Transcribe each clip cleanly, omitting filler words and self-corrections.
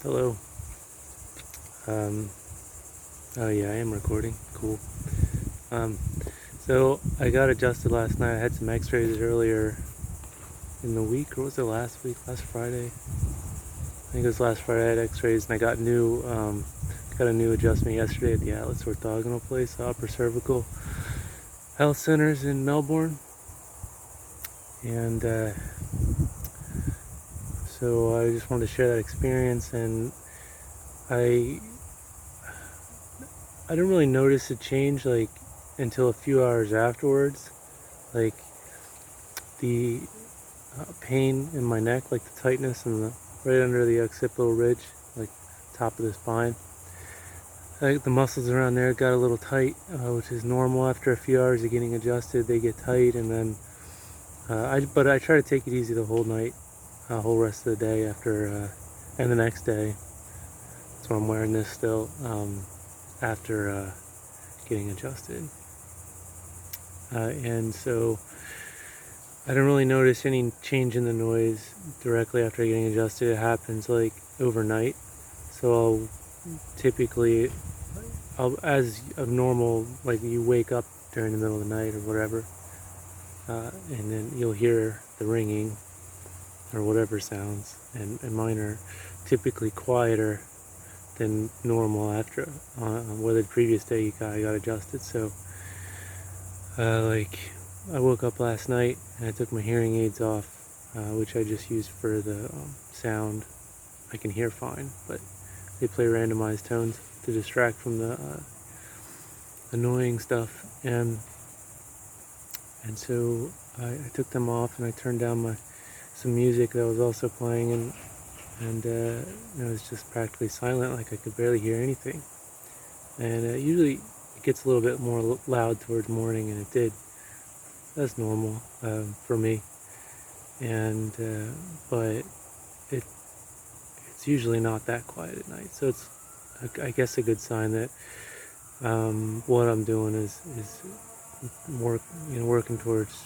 Hello. Um, oh yeah, I am recording. Cool. Um, so I got adjusted last night. I had some x-rays earlier in the week, or was it last week? Last Friday? I think it was last Friday I had x-rays, and I got got a new adjustment yesterday at the Atlas orthogonal place, Upper Cervical Health Centers in Melbourne. And so I just wanted to share that experience, and I didn't really notice a change until a few hours afterwards. Like the pain in my neck, like the tightness and right under the occipital ridge, like top of the spine. Like the muscles around there got a little tight, which is normal after a few hours of getting adjusted. They get tight, and then but I try to take it easy the whole night, whole rest of the day and the next day. So I'm wearing this still after getting adjusted. And so I don't really notice any change in the noise directly after getting adjusted. It happens like overnight. So as of normal, like you wake up during the middle of the night or whatever, and then you'll hear the ringing or whatever sounds, and mine are typically quieter than normal after whether the previous day I got adjusted. So I woke up last night and I took my hearing aids off, which I just used for the sound. I can hear fine, but they play randomized tones to distract from the annoying stuff. And so I took them off and I turned down some music that was also playing, and it was just practically silent, like I could barely hear anything. And usually it gets a little bit more loud towards morning, and it did. That's normal for me. And but it's usually not that quiet at night, so it's I guess a good sign that what I'm doing is working towards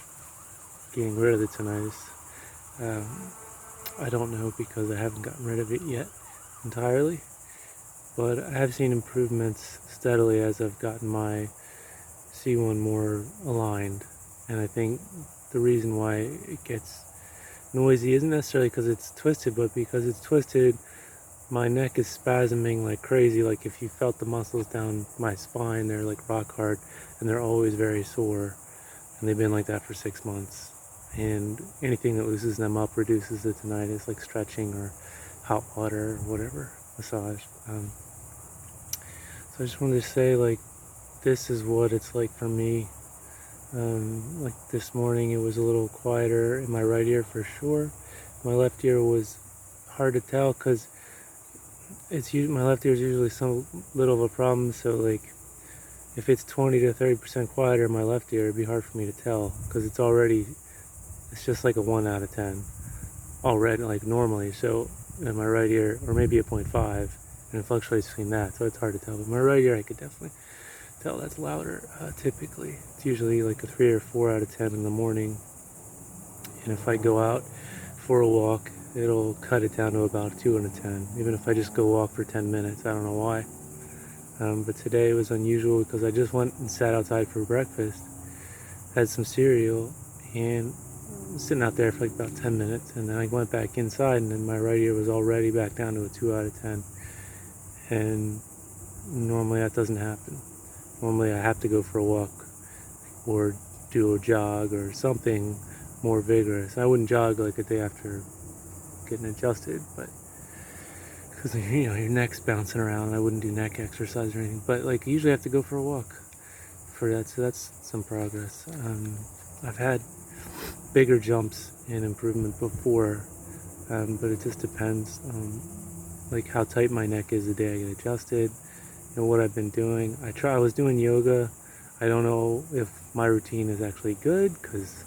getting rid of the tinnitus. I don't know because I haven't gotten rid of it yet entirely, but I have seen improvements steadily as I've gotten my C1 more aligned. And I think the reason why it gets noisy isn't necessarily because it's twisted, but because it's twisted, my neck is spasming like crazy. Like if you felt the muscles down my spine, they're like rock hard, and they're always very sore, and they've been like that for 6 months. And anything that loosens them up reduces the tinnitus, like stretching or hot water or whatever, massage. So I just wanted to say, like, this is what it's like for me. Like this morning, it was a little quieter in my right ear for sure. My left ear was hard to tell because my left ear is usually so little of a problem. So like, if it's 20 to 30% quieter in my left ear, it'd be hard for me to tell because it's just like a 1 out of 10 already, like normally. So in my right ear, or maybe a 0.5, and it fluctuates between that, so it's hard to tell. But my right ear, I could definitely tell that's louder. Typically, it's usually like a 3 or 4 out of 10 in the morning. And if I go out for a walk, it'll cut it down to about 2 out of 10. Even if I just go walk for 10 minutes, I don't know why. But today was unusual because I just went and sat outside for breakfast, had some cereal, and was sitting out there for like about 10 minutes. And then I went back inside, and then my right ear was already back down to a 2 out of 10. And normally that doesn't happen. Normally I have to go for a walk or do a jog or something more vigorous. I wouldn't jog like a day after getting adjusted, but because your neck's bouncing around, I wouldn't do neck exercise or anything. But like, I usually have to go for a walk for that, so that's some progress. I've had bigger jumps in improvement before, but it just depends on like how tight my neck is the day I get adjusted. What I've been doing. I was doing yoga. I don't know if my routine is actually good because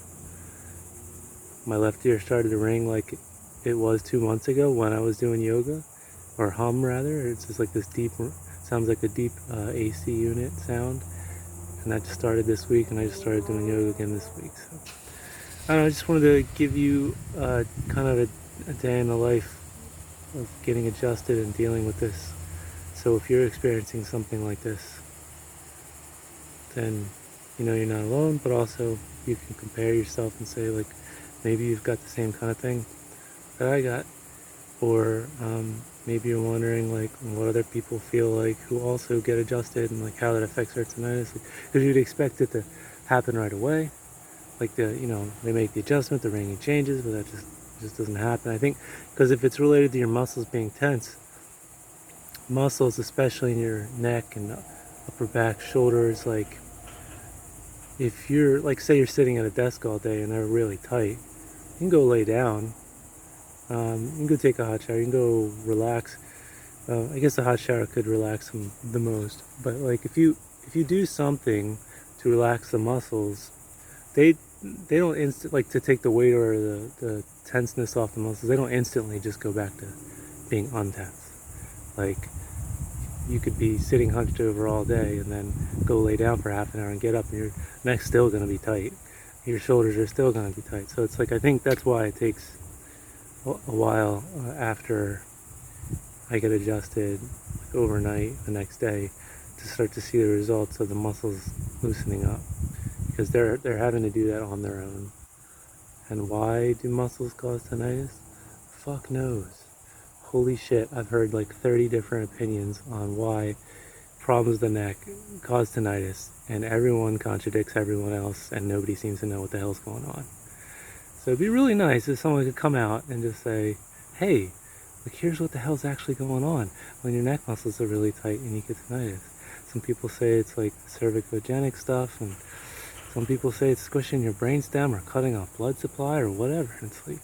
my left ear started to ring like it was 2 months ago when I was doing yoga, or hum rather. It's just like this sounds like a deep AC unit sound, and that just started this week, and I just started doing yoga again this week. So I don't know, I just wanted to give you kind of a day in the life of getting adjusted and dealing with this. So if you're experiencing something like this, then you know you're not alone, but also you can compare yourself and say, like, maybe you've got the same kind of thing that I got. Or maybe you're wondering, like, what other people feel like who also get adjusted, and like how that affects their tinnitus. Because you'd expect it to happen right away, like they make the adjustment, the ringing changes, but that just doesn't happen. I think because if it's related to your muscles being tense, muscles, especially in your neck and upper back, shoulders, like if you're like, say you're sitting at a desk all day and they're really tight, you can go lay down. You can go take a hot shower. You can go relax. I guess the hot shower could relax them the most. But like if you do something to relax the muscles, they don't like to take the weight or the tenseness off the muscles. They don't instantly just go back to being untense. Like you could be sitting hunched over all day and then go lay down for half an hour and get up, and your neck's still going to be tight. Your shoulders are still going to be tight. So it's like, I think that's why it takes a while after I get adjusted, like overnight the next day, to start to see the results of the muscles loosening up, because they're having to do that on their own. And why do muscles cause tinnitus? Fuck knows. Holy shit, I've heard like 30 different opinions on why problems with the neck cause tinnitus, and everyone contradicts everyone else, and nobody seems to know what the hell's going on. So it'd be really nice if someone could come out and just say, hey, like, here's what the hell's actually going on when your neck muscles are really tight and you get tinnitus. Some people say it's like cervicogenic stuff, and some people say it's squishing your brainstem or cutting off blood supply or whatever. And it's like,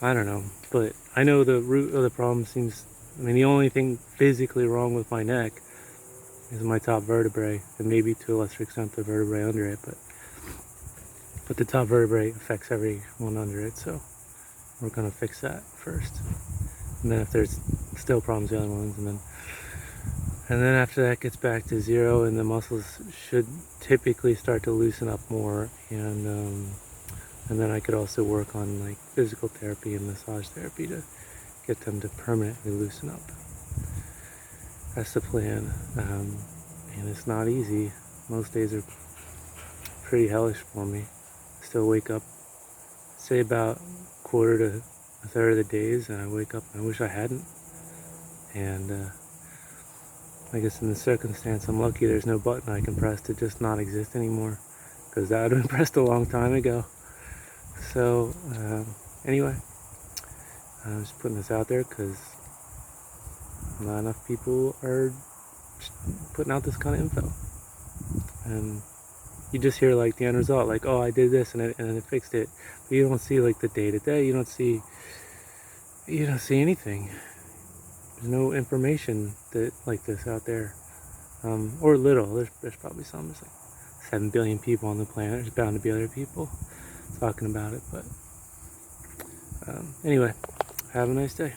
I don't know. But I know the root of the problem seems, the only thing physically wrong with my neck is my top vertebrae, and maybe to a lesser extent the vertebrae under it, but the top vertebrae affects everyone under it, so we're going to fix that first. And then if there's still problems, the other ones, and then after that gets back to zero, and the muscles should typically start to loosen up more, and then I could also work on like physical therapy and massage therapy to get them to permanently loosen up. That's the plan, and it's not easy. Most days are pretty hellish for me. Still wake up, say about quarter to a third of the days, and I wake up and I wish I hadn't. And I guess in the circumstance, I'm lucky there's no button I can press to just not exist anymore, because that would have been pressed a long time ago. So anyway, I'm just putting this out there because not enough people are putting out this kind of info. And you just hear like the end result, like, oh, I did this and it fixed it. But you don't see like the day to day. You don't see anything. There's no information that like this out there, or little. There's probably some. There's like 7 billion people on the planet. There's bound to be other people talking about it. But anyway, have a nice day.